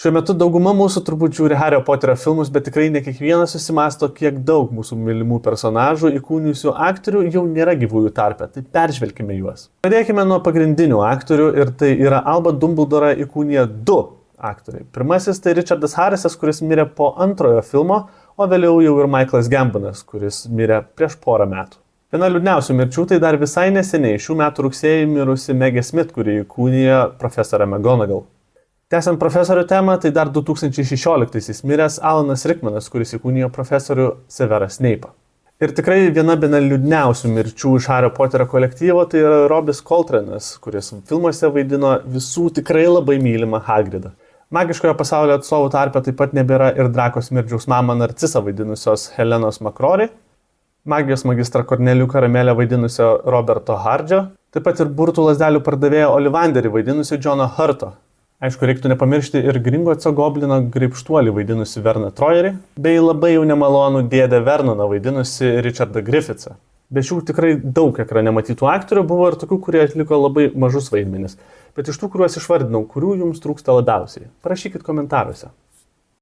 Šiuo metu dauguma mūsų turbūt žiūri Hario Poterio filmus, bet tikrai ne kiekvienas susimąsto, kiek daug mūsų mylimų personažų įkūnijusių aktorių jau nėra gyvųjų tarpe, tai peržvelkime juos. Pradėkime nuo pagrindinių aktorių ir tai yra Albą Dumbledorą įkūnija 2 aktoriai. Pirmasis tai Richardas Harrisas, kuris mirė po antrojo filmo, o vėliau jau ir Michaelas Gambonas, kuris mirė prieš porą metų. Viena liūdniausių mirčių tai dar visai neseniai šių metų rugsėjį mirusi Maggie Smith, kuri įkūnija profesorę McGonagall. Tęsiant profesorių temą, tai dar 2016-aisiais miręs Alanas Rickmanas, kuris įkūnijo profesorių Severą Snape'ą. Ir tikrai viena bene liūdniausių mirčių iš Hario Poterio kolektyvo tai yra Robis Coltrane'as, kuris filmuose vaidino visų tikrai labai mylimą Hagridą. Magiškojo pasaulio atstovų tarpe taip pat nebėra ir Drako Smirdžiaus mamą Narcisą vaidinusios Helenos McCrory, magijos magistrą Kornelijų Karamelę vaidinusio Roberto Hardžio, taip pat ir burtų lazdelių pardavėją Olivanderį vaidinusio Johno Hurto. Aišku, reiktų nepamiršti ir Gringoco goblino graibštuolį vaidinusi Verną Troyerį, bei labai jau nemalonų dėdę Vernoną vaidinusi Richardą Griffithsą. Be šių tikrai daug ekrane matytų aktorių buvo ir tokių, kurie atliko labai mažus vaidmenis. Bet iš tų, kuriuos išvardinau, kurių jums trūksta labiausiai? Parašykit komentaruose.